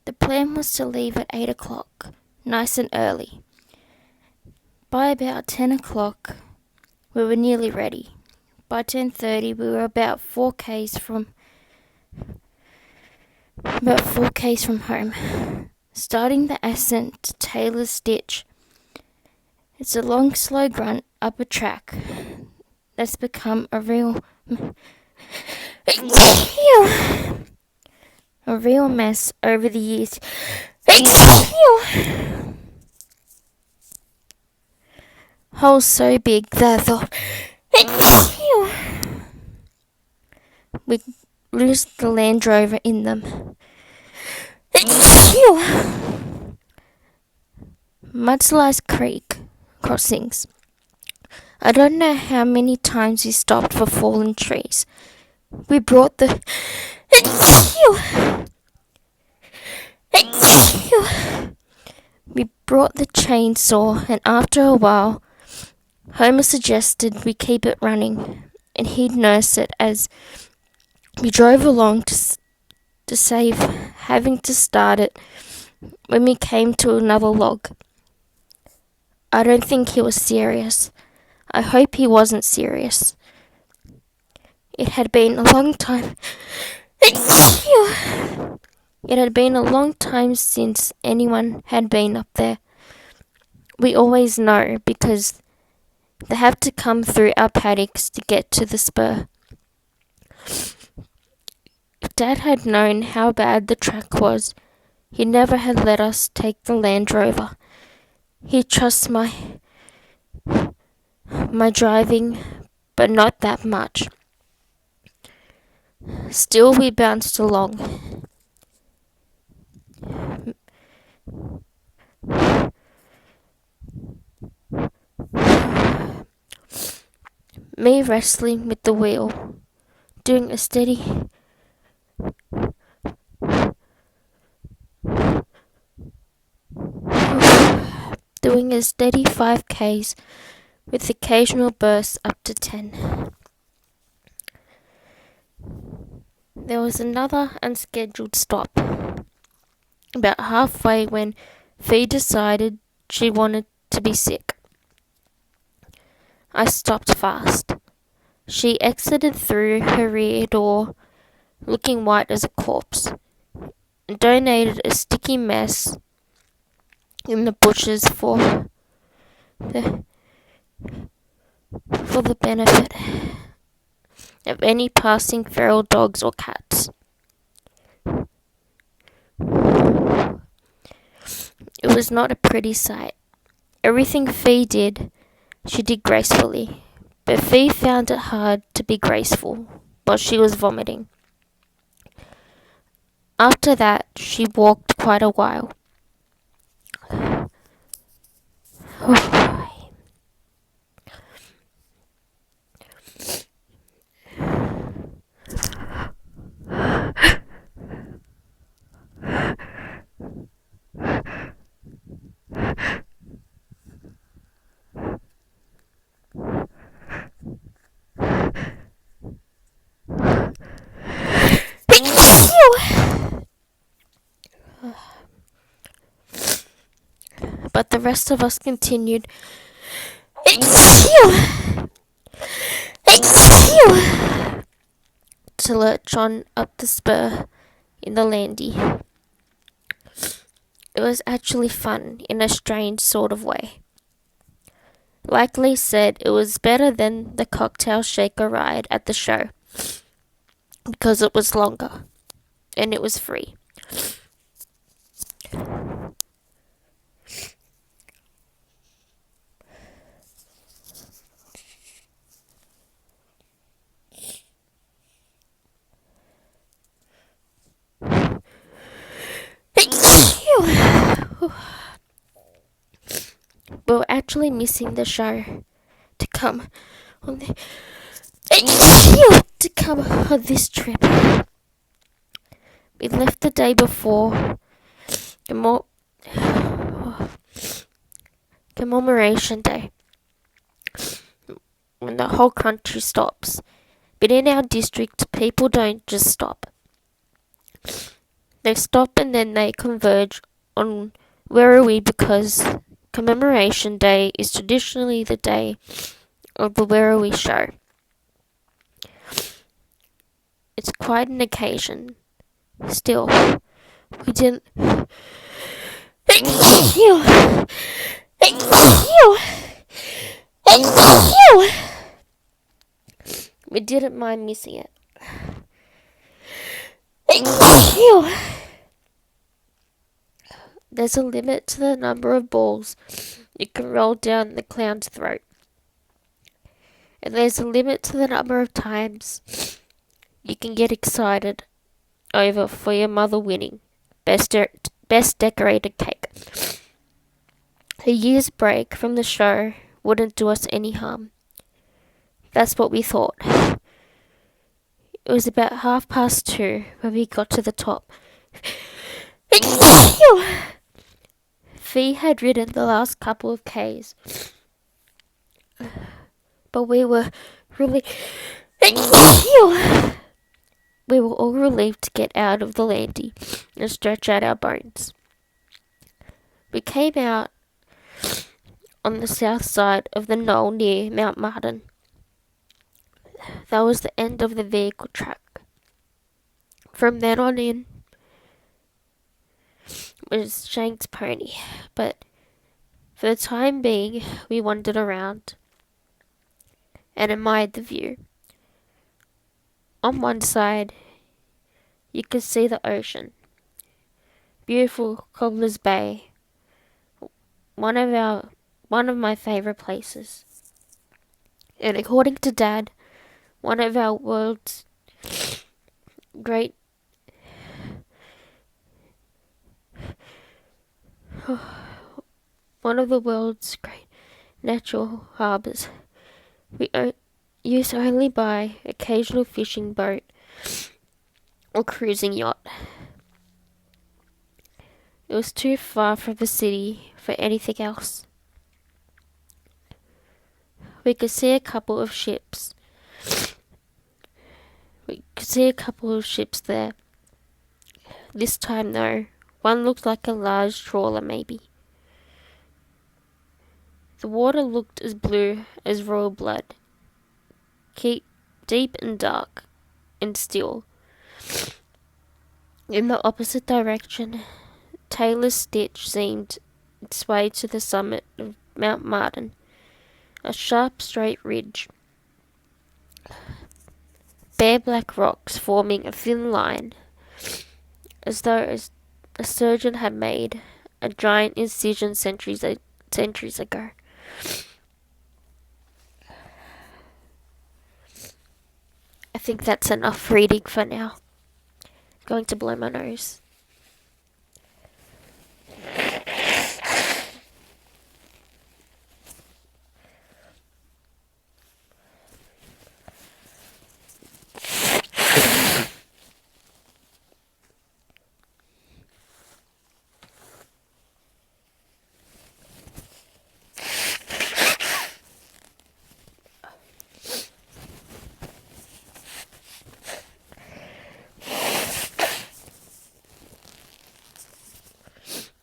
The plan was to leave at 8 o'clock, nice and early. By about 10 o'clock, we were nearly ready. By 10:30, we were about 4k's from home. Starting the ascent to Taylor's Ditch. It's a long, slow grunt up a track that's become a real mess over the years. Holes so big that I thought we'd lose the Land Rover in them. Mudslide Creek crossings. I don't know how many times we stopped for fallen trees. We brought the chainsaw, and after a while, Homer suggested we keep it running, and he'd nurse it as we drove along to save having to start it when we came to another log. I don't think he was serious. I hope he wasn't serious. It had been a long time. It had been a long time since anyone had been up there. We always know because they have to come through our paddocks to get to the spur. If Dad had known how bad the track was, he never had let us take the Land Rover. He trusts my driving, but not that much. Still, we bounced along. Me wrestling with the wheel, doing a steady doing a steady 5k's with occasional bursts up to 10. There was another unscheduled stop about halfway when Fee decided she wanted to be sick. I stopped fast. She exited through her rear door, looking white as a corpse, and donated a sticky mess in the bushes for the benefit of any passing feral dogs or cats. It was not a pretty sight. Everything Fee did, she did gracefully, but Fee found it hard to be graceful while she was vomiting. After that, she walked quite a while. But the rest of us continued to lurch on up the spur in the landy. It was actually fun in a strange sort of way. Like Lee said, it was better than the cocktail shaker ride at the show because it was longer and it was free. We were actually missing the show to come on this trip. We left the day before Commemoration Day, when the whole country stops. But in our district, people don't just stop. They stop and then they converge on Werribee because Commemoration Day is traditionally the day of the Werribee show. It's quite an occasion. Still, we didn't. We didn't mind missing it. There's a limit to the number of balls you can roll down the clown's throat. And there's a limit to the number of times you can get excited over for your mother winning best decorated cake. A year's break from the show wouldn't do us any harm. That's what we thought. It was about 2:30 when we got to the top. Fee had ridden the last couple of Ks, but we were all relieved to get out of the landy and stretch out our bones. We came out on the south side of the knoll near Mount Martin. That was the end of the vehicle track. From then on in was Shank's pony, but for the time being we wandered around and admired the view. On one side you could see the ocean, beautiful Cobbler's Bay, one of my favourite places, and according to Dad, one of the world's great natural harbours. We use only by occasional fishing boat or cruising yacht. It was too far from the city for anything else. We could see a couple of ships. There. This time though, one looked like a large trawler maybe. The water looked as blue as royal blood, deep and dark and still. In the opposite direction, Taylor's Stitch seemed its way to the summit of Mount Martin, a sharp straight ridge. Bare black rocks forming a thin line, as though a surgeon had made a giant incision centuries ago. I think that's enough reading for now. Going to blow my nose.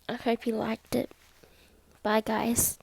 I hope you liked it. Bye, guys.